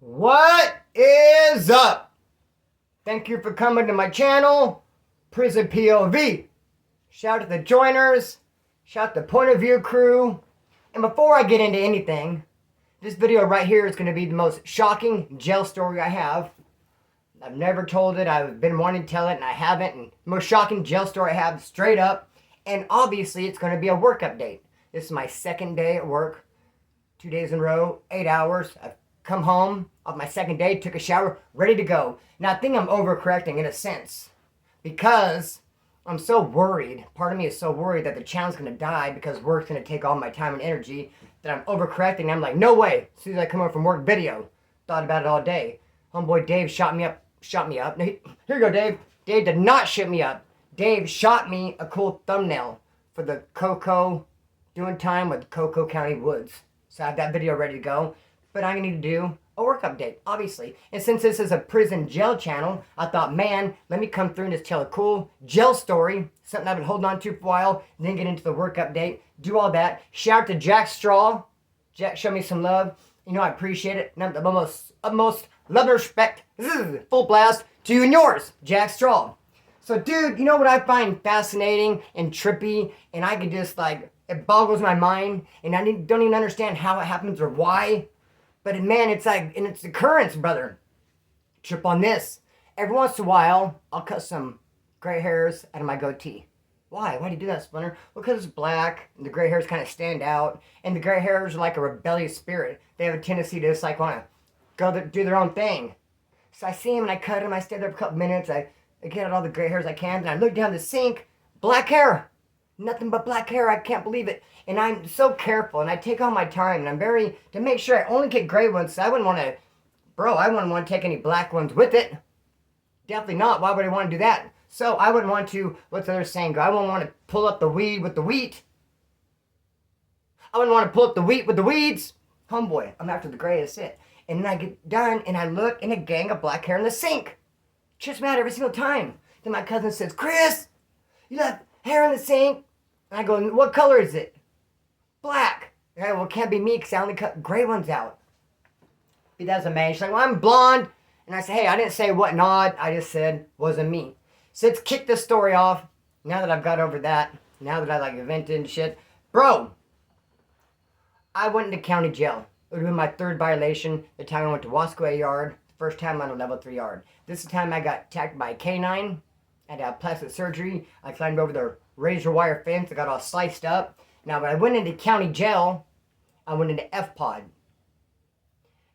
What is up? Thank you for coming to my channel, Prison POV. Shout out to the joiners, shout out to the point of view crew. And before I get into anything, this video right here is going to be the most shocking jail story I have. I've never told it, I've been wanting to tell it and I haven't. And the most shocking jail story I have straight up. And obviously it's going to be a work update. This is my second day at work. 2 days in a row, 8 hours. I've come home of my second day, took a shower, ready to go. Now I think I'm overcorrecting in a sense because I'm so worried. Part of me is so worried that the channel's gonna die because work's gonna take all my time and energy that I'm overcorrecting. I'm like, no way. As soon as I come home from work, video. Thought about it all day. Homeboy Dave shot me up. No, here you go, Dave. Dave did not shoot me up. Dave shot me a cool thumbnail for the Cocoa, doing time with Cocoa County Woods. So I have that video ready to go. But I'm going to need to do a work update, obviously. And since this is a prison jail channel, I thought, man, let me come through and just tell a cool jail story. Something I've been holding on to for a while. Then get into the work update. Do all that. Shout out to Jack Straw. Jack showed me some love. You know, I appreciate it. And I'm the utmost love and respect. This is full blast to you and yours, Jack Straw. So, dude, you know what I find fascinating and trippy? And I could just, like, it boggles my mind. And I don't even understand how it happens or why. But man, it's like, and it's occurrence, brother. Trip on this. Every once in a while, I'll cut some gray hairs out of my goatee. Why? Why do you do that, Splinter? Well, because it's black, and the gray hairs kind of stand out, and the gray hairs are like a rebellious spirit. They have a tendency to just like want to go do their own thing. So I see them, and I cut them, I stay there for a couple minutes, I get out all the gray hairs I can, and I look down the sink, black hair. Nothing but black hair. I can't believe it. And I'm so careful, and I take all my time, and I'm to make sure I only get gray ones, so I wouldn't want to take any black ones with it. Definitely not. Why would I want to do that? So I wouldn't want to, what's the other saying go? I wouldn't want to pull up the weed with the wheat. I wouldn't want to pull up the wheat with the weeds. Homeboy, I'm after the gray, that's it. And then I get done, and I look, and a gang of black hair in the sink. Trips me out every single time. Then my cousin says, Kris, you left hair in the sink. And I go, what color is it? Black. Okay, well, it can't be me because I only cut gray ones out. But that's a man. She's like, well, I'm blonde. And I said, hey, I didn't say what not. I just said, wasn't me. So let's kick this story off. Now that I've got over that, now that I like vented and shit. Bro, I went into county jail. It would have been my third violation. The time I went to Wasco Yard. The first time on a level 3 yard. This is the time I got attacked by a canine. I had plastic surgery. I climbed over the razor wire fence. I got all sliced up. Now, when I went into county jail, I went into F-Pod.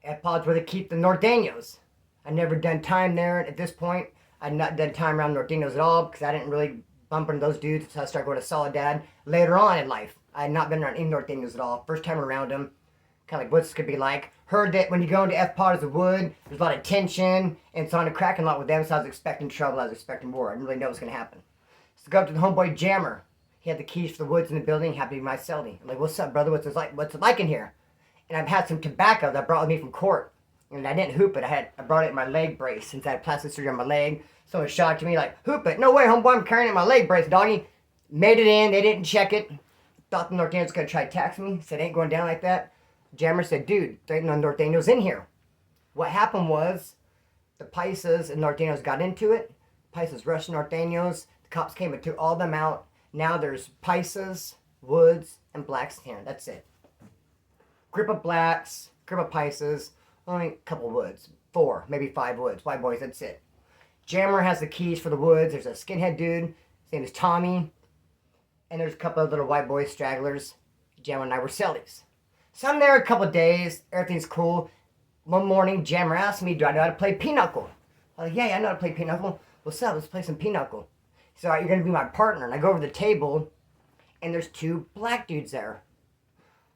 F-Pod's where they keep the Norteños. I'd never done time there at this point. I'd not done time around Norteños at all because I didn't really bump into those dudes until I started going to Soledad later on in life. I had not been around any Norteños at all. First time around them. Kind of like what's this could be like. Heard that when you go into F-Pod as a wood, there's a lot of tension, and so on a cracking lot with them, so I was expecting trouble, I was expecting war. I didn't really know what was going to happen. So go up to the homeboy Jammer. He had the keys for the woods in the building, happened to be my cellie. I'm like, what's up, brother? What's it like in here? And I've had some tobacco that I brought with me from court. And I didn't hoop it. I brought it in my leg brace since I had plastic surgery on my leg. Someone shocked me like, hoop it. No way, homeboy, I'm carrying it in my leg brace, doggy. Made it in. They didn't check it. Thought the Norteños was going to try to tax me. Said, it ain't going down like that. Jammer said, dude, there ain't no Norteños in here. What happened was the Paisas and Norteños got into it. Paisas rushed Norteños. The cops came and took all them out. Now there's Paisas, Woods, and Blacks here. That's it. Group of Blacks, group of Paisas, only a couple Woods. 4, maybe 5 Woods. White boys, that's it. Jammer has the keys for the Woods. There's a skinhead dude. His name is Tommy. And there's a couple of little white boy stragglers. Jammer and I were cellies. So I'm there a couple of days. Everything's cool. One morning, Jammer asked me, do I know how to play pinochle? I was like, yeah, I know how to play pinochle. What's up? Let's play some pinochle. He said, all right, you're going to be my partner. And I go over to the table, and there's 2 black dudes there.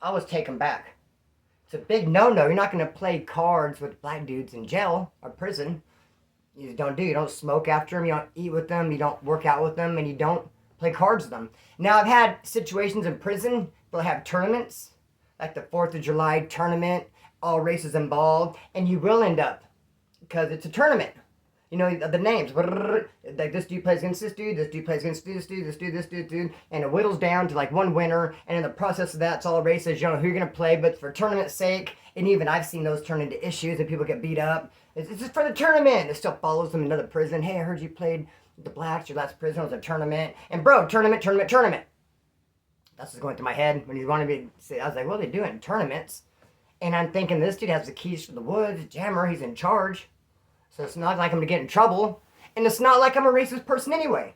I was taken back. It's a big no-no. You're not going to play cards with black dudes in jail or prison. You just don't do. You don't smoke after them. You don't eat with them. You don't work out with them. And you don't play cards with them. Now, I've had situations in prison. They'll have tournaments, like the 4th of July tournament, all races involved. And you will end up, because it's a tournament. You know, the names. Like this dude plays against this dude plays against this dude. And it whittles down to like one winner. And in the process of that, it's all races. You know who you're going to play, but for tournament's sake. And even I've seen those turn into issues and people get beat up. It's just for the tournament. It still follows them in another prison. Hey, I heard you played the Blacks. Your last prison was a tournament. And bro, tournament. That's what's going through my head when you want to be. I was like, what are they doing? Tournaments. And I'm thinking this dude has the keys to the woods. Jammer, he's in charge. So it's not like I'm going to get in trouble. And it's not like I'm a racist person anyway.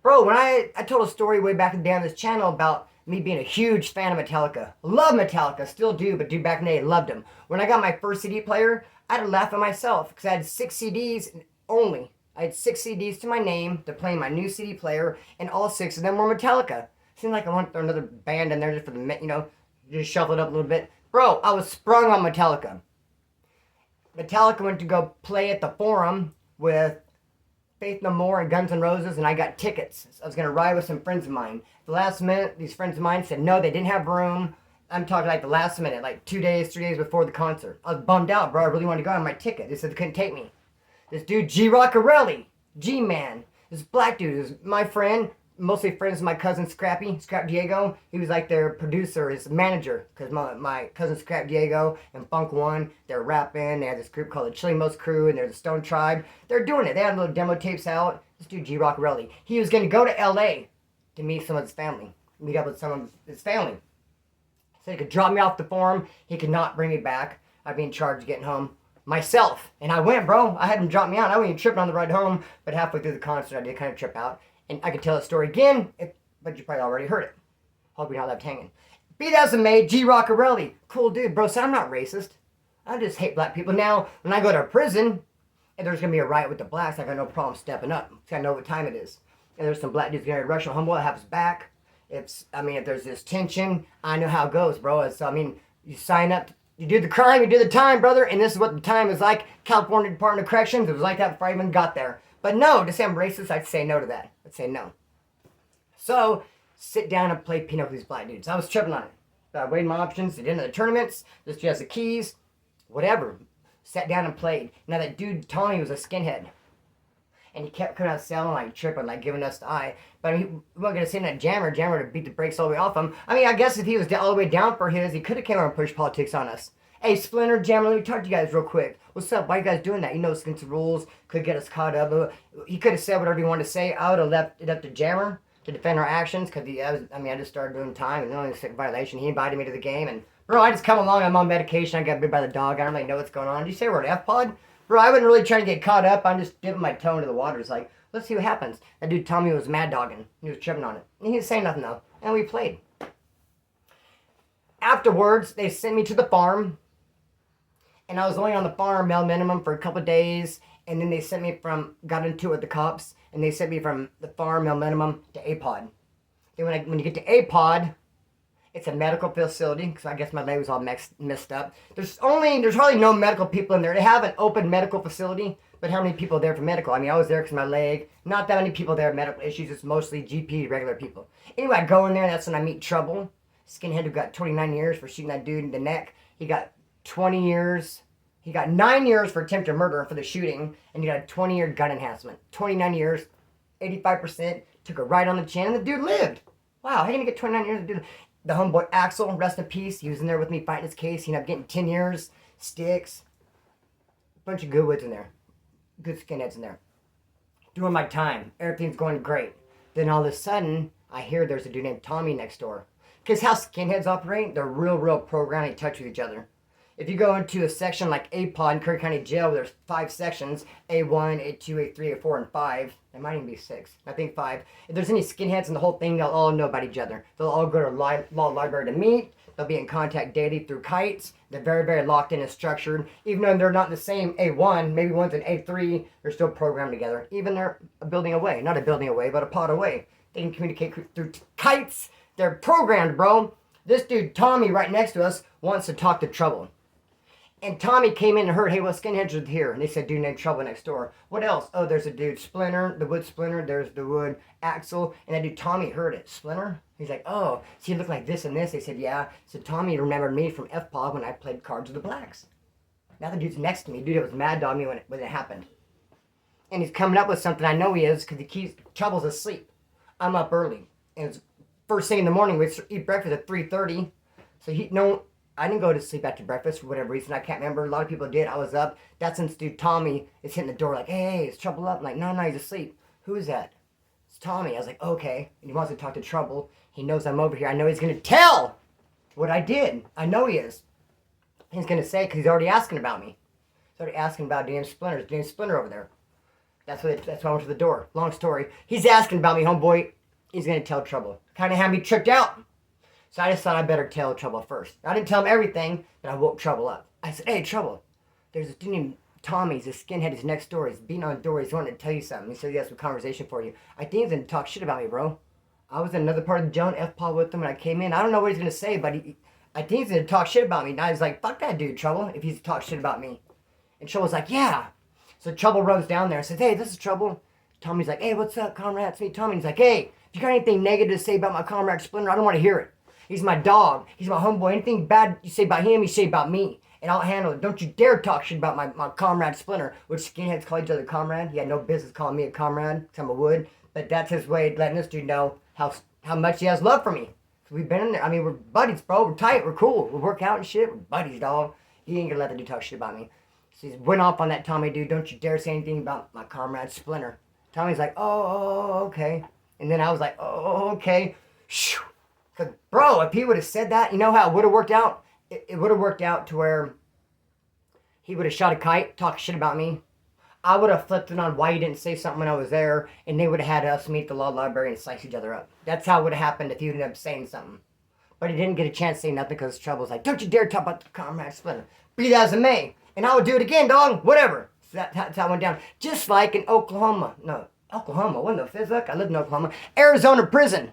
Bro, when I told a story way back in the day on this channel about me being a huge fan of Metallica. Love Metallica, still do, but dude, back in the day, loved them. When I got my first CD player, I had to laugh at myself because I had 6 CDs only. I had 6 CDs to my name to play my new CD player, and all 6 of them were Metallica. Seemed like I want to throw another band in there just for the, you know, just shuffle it up a little bit. Bro, I was sprung on Metallica. Metallica went to go play at the Forum with Faith No More and Guns N' Roses, and I got tickets. I was going to ride with some friends of mine. The last minute, these friends of mine said no, they didn't have room. I'm talking like the last minute, like 2 days, 3 days before the concert. I was bummed out, bro. I really wanted to go on my ticket. They said they couldn't take me. This dude, G Rockarelli, G-Man, this black dude is my friend. Mostly friends with my cousin Scrap Diego. He was like their producer, his manager, because my cousin Scrap Diego and Funk One, they're rapping. They had this group called the Chili Most Crew, and there's a Stone Tribe. They're doing it. They had little demo tapes out. This dude, G Rockarelli, he was going to go to L.A. to meet some of his family, meet up with some of his family. So he could drop me off the Forum. He could not bring me back. I'd be in charge of getting home myself. And I went, bro. I had him drop me out. I wasn't even tripping on the ride home, but halfway through the concert, I did kind of trip out. And I could tell the story again, but you probably already heard it. Hope you're not left hanging. Be that as it may, G Rockarelli, cool dude, bro. So I'm not racist. I just hate black people. Now, when I go to prison, and there's gonna be a riot with the blacks, I got no problem stepping up. Cause I know what time it is. And there's some black dudes getting ready to rush on homeboy, I have his back. If there's this tension, I know how it goes, bro. You sign up, you do the crime, you do the time, brother. And this is what the time is like. California Department of Corrections, it was like that before I even got there. But no, to say I'm racist, I'd say no to that. I'd say no. So, sit down and play peanut with these black dudes. I was tripping on it. I weighed my options. They did the tournaments. This dude has the keys. Whatever. Sat down and played. Now that dude, Tommy, was a skinhead. And he kept coming out selling, like tripping, like giving us the eye. But he wasn't going to sit in that jammer to beat the brakes all the way off him. I guess if he was all the way down for his, he could have came over and pushed politics on us. Hey, Splinter, Jammer, let me talk to you guys real quick. What's up? Why are you guys doing that? You know it's against the rules. Could get us caught up. He could have said whatever he wanted to say. I would have left it up to Jammer to defend our actions because I just started doing time and the only violation. He invited me to the game and bro, I just come along. I'm on medication. I got bit by the dog. I don't really know what's going on. Did you say we're at F-Pod? Bro, I wasn't really trying to get caught up. I'm just dipping my toe into the water. It's like, let's see what happens. That dude Tommy was mad dogging. He was tripping on it. And he didn't say nothing though. And we played. Afterwards, they sent me to the farm. And I was only on the farm, male minimum, for a couple of days. And then they sent me got into it with the cops. And they sent me from the farm, male minimum, to A-Pod. Then when you get to A-Pod, it's a medical facility. Because I guess my leg was all messed up. There's hardly no medical people in there. They have an open medical facility. But how many people are there for medical? I was there because my leg. Not that many people there with medical issues. It's mostly GP, regular people. Anyway, I go in there. And that's when I meet Trouble. Skinhead who got 29 years for shooting that dude in the neck. He got 20 years. He got 9 years for attempted murder for the shooting, and he got a 20-year gun enhancement. 29 years, 85%, took a right on the chin, and the dude lived. Wow, how can you get 29 years to do the homeboy Axel, rest in peace. He was in there with me fighting his case. He ended up getting 10 years, sticks. A bunch of good woods in there. Good skinheads in there. Doing my time. Everything's going great. Then all of a sudden, I hear there's a dude named Tommy next door. Because how skinheads operate, they're real programmed in touch with each other. If you go into a section like A-Pod in Curry County Jail, where there's 5 sections, A1, A2, A3, A4, and 5. There might even be 6. I think 5. If there's any skinheads in the whole thing, they'll all know about each other. They'll all go to law library to meet. They'll be in contact daily through kites. They're very locked in and structured. Even though they're not in the same A1, maybe one's in A3, they're still programmed together. Even they're a building away. Not a building away, but a pod away. They can communicate through kites. They're programmed, bro. This dude, Tommy, right next to us, wants to talk to Trouble. And Tommy came in and heard, hey, what skinheads are here? And they said, dude named Trouble next door. What else? Oh, there's a dude, Splinter, the wood Splinter. There's the wood Axel. And that dude, Tommy, heard it. Splinter? He's like, oh, so you look like this and this. They said, yeah. So Tommy remembered me from F-Pod when I played cards with the blacks. Now the dude's next to me. Dude, it was mad dog me when it happened. And he's coming up with something. I know he is because Trouble's asleep. I'm up early. And it's first thing in the morning. We eat breakfast at 3:30. So I didn't go to sleep after breakfast for whatever reason. I can't remember. A lot of people did. I was up. That's when dude Tommy is hitting the door like, hey, is Trouble up? I'm like, no, he's asleep. Who is that? It's Tommy. I was like, okay. And he wants to talk to Trouble. He knows I'm over here. I know he's going to tell what I did. I know he is. He's going to say, because he's already asking about me. He's already asking about Dan Splinter. Dan Splinter over there. That's why I went to the door. Long story. He's asking about me, homeboy. He's going to tell Trouble. Kind of had me tripped out. So I just thought I better tell Trouble first. I didn't tell him everything, but I woke Trouble up. I said, hey, Trouble, there's this dude named Tommy. He's a skinhead. He's next door. He's beating on the door. He's wanting to tell you something. He said he has some conversation for you. I think he's going to talk shit about me, bro. I was in another part of the Joan F-Paul with him when I came in. I don't know what he's going to say, but I think he's going to talk shit about me. Now he's like, fuck that dude, Trouble, if he's talk shit about me. And Trouble's like, yeah. So Trouble runs down there and says, hey, this is Trouble. Tommy's like, hey, what's up, comrade? It's me, Tommy. He's like, hey, if you got anything negative to say about my comrade Splinter, I don't want to hear it. He's my dog. He's my homeboy. Anything bad you say about him, you say about me. And I'll handle it. Don't you dare talk shit about my comrade Splinter, which skinheads call each other comrade. He had no business calling me a comrade, because I'm a wood. But that's his way of letting this dude know how much he has love for me. So we've been in there. I mean, we're buddies, bro. We're tight. We're cool. We work out and shit. We're buddies, dog. He ain't gonna let the dude talk shit about me. So he went off on that Tommy dude. Don't you dare say anything about my comrade Splinter. Tommy's like, oh, okay. And then I was like, oh, okay. Shoo. Because, bro, if he would have said that, you know how it would have worked out? It would have worked out to where he would have shot a kite, talked shit about me. I would have flipped it on why you didn't say something when I was there, and they would have had us meet at the law library and slice each other up. That's how it would have happened if he ended up saying something. But he didn't get a chance to say nothing because Trouble's like, don't you dare talk about the comrade Splinter. Be that as it may. And I would do it again, dog. Whatever. So that's how it went down. Just like in Oklahoma. No, Oklahoma. What the fuck? I lived in Oklahoma. Arizona prison.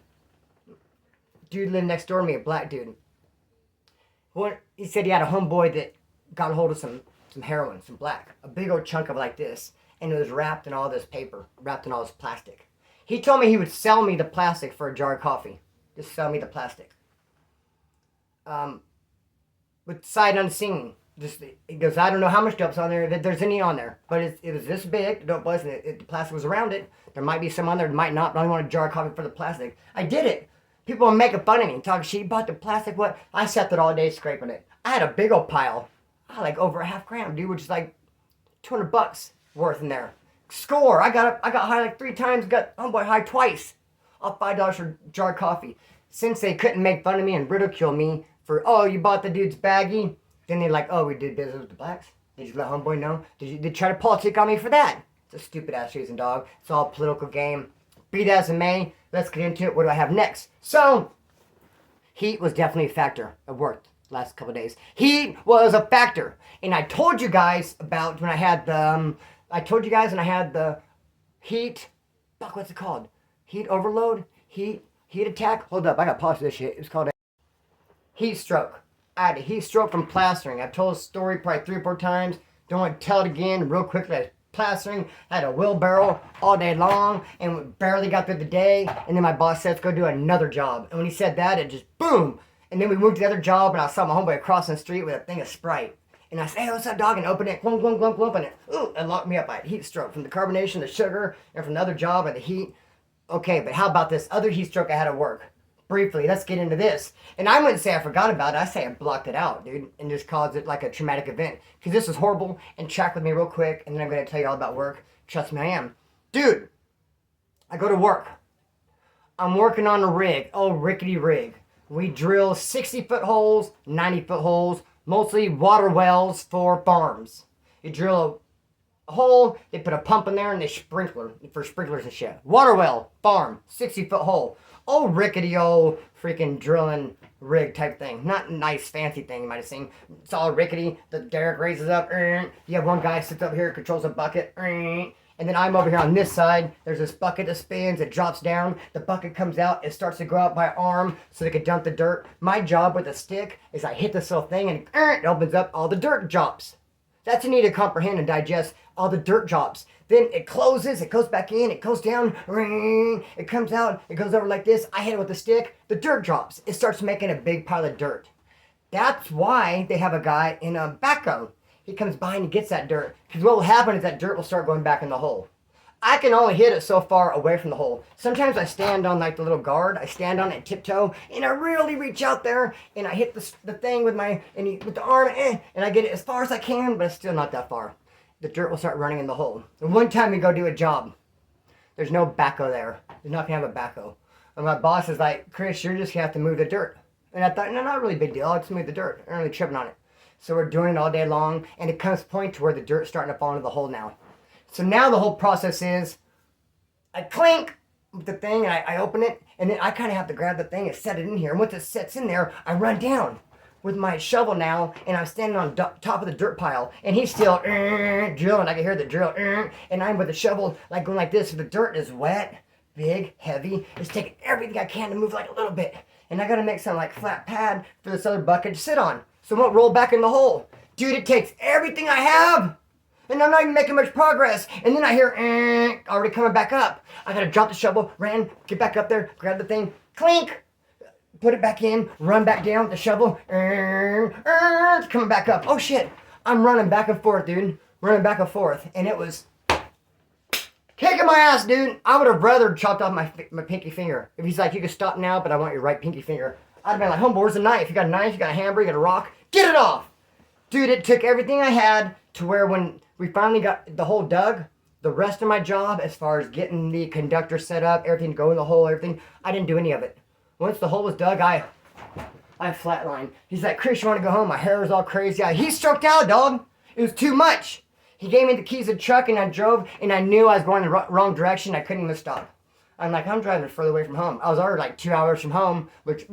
Dude lived next door to me, a black dude. He said he had a homeboy that got a hold of some heroin, some black. A big old chunk of like this. And it was wrapped in all this paper, wrapped in all this plastic. He told me he would sell me the plastic for a jar of coffee. Just sell me the plastic. With sight unseen. He goes, I don't know how much dope's on there, that there's any on there. But it was this big, the dope was, and the plastic was around it. There might be some on there, there might not, but I only want a jar of coffee for the plastic. I did it. People were making fun of me and talking shit. You bought the plastic, what? I sat there all day scraping it. I had a big old pile. I had like over a half gram, dude, which is like $200 worth in there. Score! I got high like 3 times, got homeboy high twice. Off $5 for a jar of coffee. Since they couldn't make fun of me and ridicule me for, oh, you bought the dude's baggie, then they're like, oh, we did business with the blacks? Did you let homeboy know? Did you try to politic on me for that? It's a stupid ass reason, dog. It's all a political game. Be that as it may, let's get into it. What do I have next? So, heat was definitely a factor. It worked last couple of days. Heat was a factor. And I told you guys about when I had the, heat, fuck, what's it called? Heat overload? Heat attack? Hold up, I got to pause this shit. It was called a heat stroke. I had a heat stroke from plastering. I've told this story probably 3 or 4 times. Don't want to tell it again real quickly. I was plastering, had a wheelbarrow all day long, and barely got through the day. And then my boss said, let's go do another job. And when he said that, it just boom. And then we moved to the other job, and I saw my homeboy crossing the street with a thing of Sprite. And I said, hey, what's up, dog? And open it, glump, glump, glump, glump, and it locked me up. I had heat stroke from the carbonation, the sugar, and from the other job and the heat. Okay, but how about this other heat stroke I had at work? Briefly, let's get into this. And I wouldn't say I forgot about it. I say I blocked it out, dude, and just caused it like a traumatic event. Because this is horrible, and track with me real quick, and then I'm going to tell you all about work. Trust me, I am. Dude, I go to work. I'm working on a rig, rickety rig. We drill 60-foot holes, 90-foot holes, mostly water wells for farms. You drill a hole, they put a pump in there, and they sprinkler for sprinklers and shit. Water well, farm, 60-foot hole. Rickety freaking drilling rig type thing. Not a nice fancy thing you might have seen. It's all rickety. The derrick raises up. You have one guy sits up here, controls a bucket. And then I'm over here on this side. There's this bucket that spins. It drops down. The bucket comes out. It starts to go out by arm so they can dump the dirt. My job with a stick is I hit this little thing and it opens up. All the dirt drops. That's what you need to comprehend and digest all the dirt drops. Then it closes, it goes back in, it goes down, it comes out, it goes over like this. I hit it with a stick, the dirt drops. It starts making a big pile of dirt. That's why they have a guy in a backhoe. he comes by and he gets that dirt. Because what will happen is that dirt will start going back in the hole. I can only hit it so far away from the hole. Sometimes I stand on like the little guard. I stand on it tiptoe, and I really reach out there, and I hit the thing with with the arm, and I get it as far as I can, but it's still not that far. The dirt will start running in the hole. And one time we go do a job. There's no backhoe there. You're not gonna have a backhoe. And my boss is like, Kris, you're just gonna have to move the dirt. And I thought, no, not really big deal. I'll just move the dirt. I'm not really tripping on it. So we're doing it all day long, and it comes to a point to where the dirt's starting to fall into the hole now. So now the whole process is, I clink with the thing, and I open it, and then I kind of have to grab the thing and set it in here. And once it sets in there, I run down with my shovel now, and I'm standing on top of the dirt pile, and he's still drilling. I can hear the drill, and I'm with the shovel like going like this. The dirt is wet, big, heavy. It's taking everything I can to move like a little bit, and I got to make some like flat pad for this other bucket to sit on, so it won't roll back in the hole. Dude, it takes everything I have. And I'm not even making much progress. And then I hear, already coming back up. I gotta drop the shovel, get back up there, grab the thing, clink, put it back in, run back down with the shovel, it's coming back up. Oh shit, I'm running back and forth, dude. Running back and forth. And it was kicking my ass, dude. I would have rather chopped off my pinky finger. If he's like, you can stop now, but I want your right pinky finger. I'd have been like, homeboy, where's the knife? You got a knife, you got a hammer, you got a rock, get it off. Dude, it took everything I had to where when we finally got the hole dug, the rest of my job, as far as getting the conductor set up, everything to go in the hole, everything, I didn't do any of it. Once the hole was dug, I flatlined. He's like, Kris, you want to go home? My hair was all crazy. He stroked out, dog. It was too much. He gave me the keys of the truck, and I drove, and I knew I was going the wrong direction. I couldn't even stop. I'm like, I'm driving further away from home. I was already like 2 hours from home, which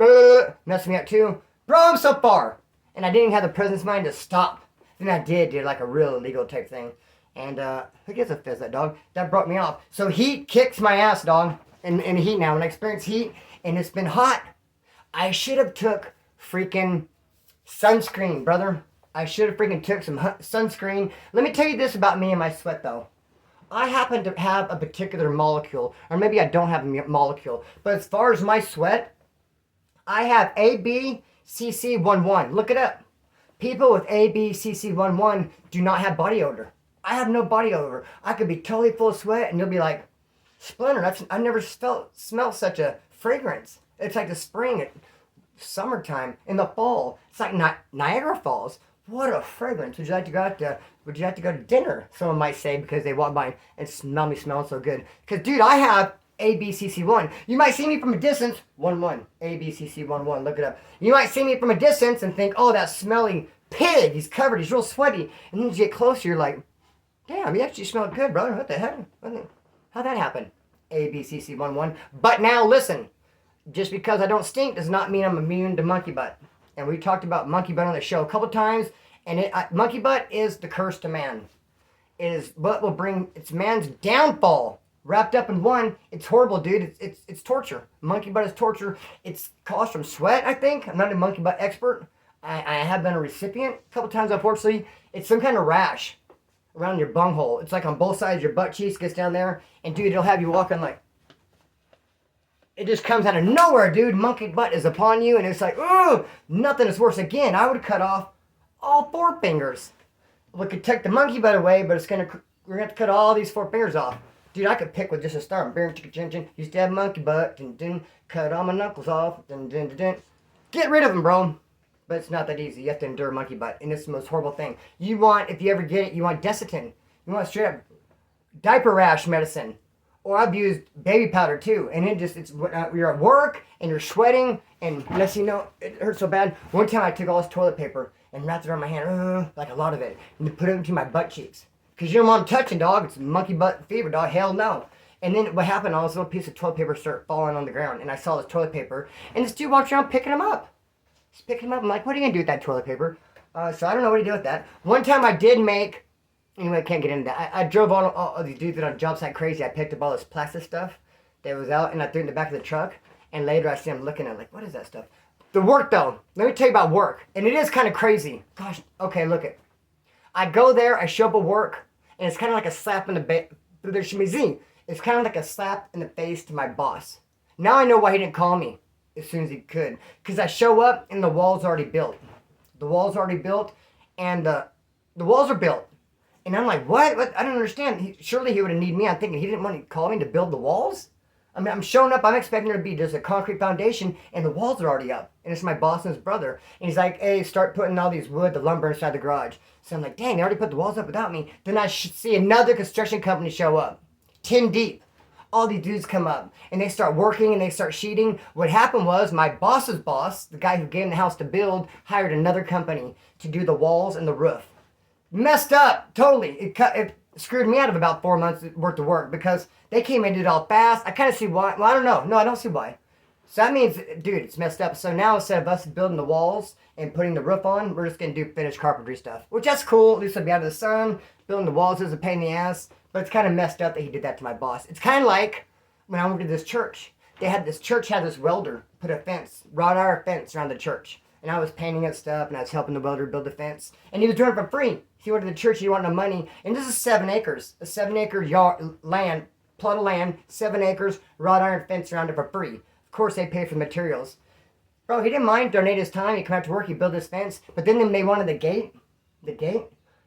messed me up too. Bro, I'm so far. And I didn't even have the presence of mind to stop. Then I did like a real illegal type thing. And who gives a fizz, that dog? That broke me off. So heat kicks my ass, dog. In heat now. When I experience heat and it's been hot, I should have took freaking sunscreen, brother. I should have freaking took some sunscreen. Let me tell you this about me and my sweat, though. I happen to have a particular molecule. Or maybe I don't have a molecule. But as far as my sweat, I have ABCC11. Look it up. People with ABCC11 do not have body odor. I have no body odor. I could be totally full of sweat, and you'll be like, Splinter, I never smelled such a fragrance. It's like the spring, summertime, in the fall. It's like Niagara Falls. What a fragrance. Would you like to go to dinner? Someone might say, because they walk by and smell me smelling so good. Because, dude, I have ABCC1. You might see me from a distance. 1-1. ABCC11. Look it up. You might see me from a distance and think, oh, that smelly pig. He's covered. He's real sweaty. And then you get closer, you're like, damn, you actually smell good, brother. What the heck? How'd that happen? ABCC11. But now listen. Just because I don't stink does not mean I'm immune to monkey butt. And we talked about monkey butt on the show a couple times. And monkey butt is the curse to man. It is what will bring, it's man's downfall. Wrapped up in one. It's horrible, dude. It's torture. Monkey butt is torture. It's caused from sweat, I think. I'm not a monkey butt expert. I have been a recipient a couple times, unfortunately. It's some kind of rash around your bunghole. It's like on both sides of your butt cheeks, gets down there. And, dude, it'll have you walking like, it just comes out of nowhere, dude. Monkey butt is upon you, and it's like, ooh, nothing is worse. Again, I would cut off all 4 fingers. We could take the monkey butt away, but we're going to have to cut all these 4 fingers off. Dude, I could pick with just a star. Used to have monkey butt. Cut all my knuckles off. Get rid of them, bro. But it's not that easy. You have to endure monkey butt. And it's the most horrible thing. You want, if you ever get it, you want Desitin. You want straight up diaper rash medicine. Or I've used baby powder too. And you're at work and you're sweating. And next thing you know, it hurts so bad. One time I took all this toilet paper and wrapped it around my hand. Like a lot of it. And put it between my butt cheeks. Because you don't want them touching, dog. It's monkey butt fever, dog. Hell no. And then what happened, all this little piece of toilet paper started falling on the ground. And I saw this toilet paper. And this dude walks around picking them up. He's picking them up. I'm like, what are you going to do with that toilet paper? So I don't know what to do with that. One time I did make... Anyway, I can't get into that. I drove all these dudes that on job site crazy. I picked up all this plastic stuff that was out. And I threw it in the back of the truck. And later I see them looking at it like, what is that stuff? The work, though. Let me tell you about work. And it is kind of crazy. Gosh. Okay, look it. I go there. I show up at work. And it's kind of like a slap in the It's kind of like a slap in the face to my boss. Now I know why he didn't call me as soon as he could. Because I show up and the wall's already built. The wall's already built. And The walls are built. And I'm like, what? I don't understand. Surely he would have needed me. I'm thinking he didn't want to call me to build the walls? I mean, I'm showing up. I'm expecting there to be just a concrete foundation, and the walls are already up. And it's my boss and his brother. And he's like, hey, start putting all these wood, the lumber inside the garage. So I'm like, dang, they already put the walls up without me. Then I see another construction company show up, 10 deep. All these dudes come up, and they start working, and they start sheeting. What happened was my boss's boss, the guy who gave him the house to build, hired another company to do the walls and the roof. Messed up, totally. It screwed me out of about 4 months worth of work because they came and did it all fast. I kind of see why. Well, I don't know. No, I don't see why. So that means, dude, it's messed up. So now instead of us building the walls and putting the roof on, we're just going to do finished carpentry stuff, which that's cool. At least I'll be out of the sun. Building the walls is a pain in the ass, but it's kind of messed up that he did that to my boss. It's kind of like when I went to this church. This church had this welder put a fence, wrought iron fence around the church. And I was painting and stuff, and I was helping the welder build the fence. And he was doing it for free. He went to the church, he wanted no money. And this is 7 acres. A 7-acre land, plot of land, 7 acres, wrought iron fence around it for free. Of course, they pay for the materials. Bro, he didn't mind donate his time. He'd come out to work, he'd build this fence. But then they wanted the gate.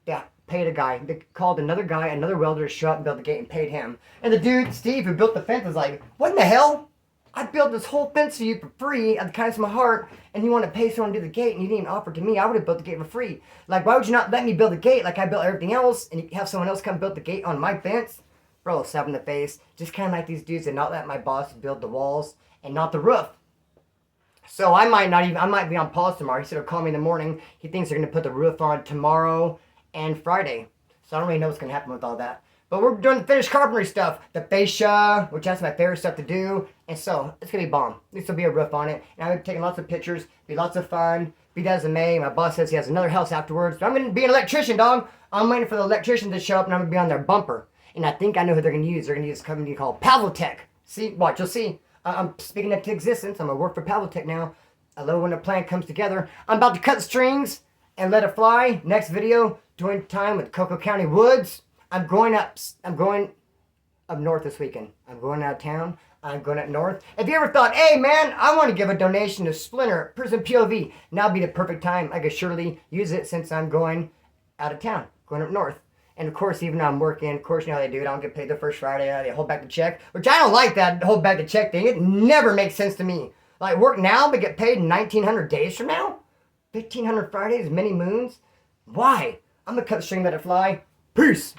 Yeah, paid a guy. They called another guy, another welder, to show up and build the gate and paid him. And the dude, Steve, who built the fence, was like, what in the hell? I built this whole fence for you for free at the kindness of my heart, and you want to pay someone to do the gate, and you didn't even offer it to me. I would have built the gate for free. Like, why would you not let me build the gate like I built everything else, and you have someone else come build the gate on my fence? Bro, slap in the face. Just kind of like these dudes that not let my boss build the walls and not the roof. So I might be on pause tomorrow. He said he'll call me in the morning. He thinks they're going to put the roof on tomorrow and Friday. So I don't really know what's going to happen with all that. But we're doing the finished carpentry stuff. The fascia, which that's my favorite stuff to do. And so, it's going to be bomb. At least there'll be a roof on it. And I'll be taking lots of pictures. Be lots of fun. Be that as it may. My boss says he has another house afterwards. But I'm going to be an electrician, dog. I'm waiting for the electrician to show up, and I'm going to be on their bumper. And I think I know who they're going to use. They're going to use a company called Pavlotech. See? Watch. You'll see. I'm speaking that to existence. I'm going to work for Pavlotech now. I love when a plan comes together. I'm about to cut strings and let it fly. Next video, doing time with Cocoa County Woods. I'm going up north this weekend. I'm going out of town. I'm going up north. If you ever thought, hey man, I want to give a donation to Splinter, Prison POV, now would be the perfect time. I could surely use it since I'm going out of town, going up north. And of course, even though I'm working, of course, you know how they do it. I don't get paid the first Friday. They hold back the check, which I don't like that hold back the check thing. It never makes sense to me. Like, work now but get paid 1,900 days from now? 1,500 Fridays, many moons? Why? I'm going to cut the string, let it fly. Peace.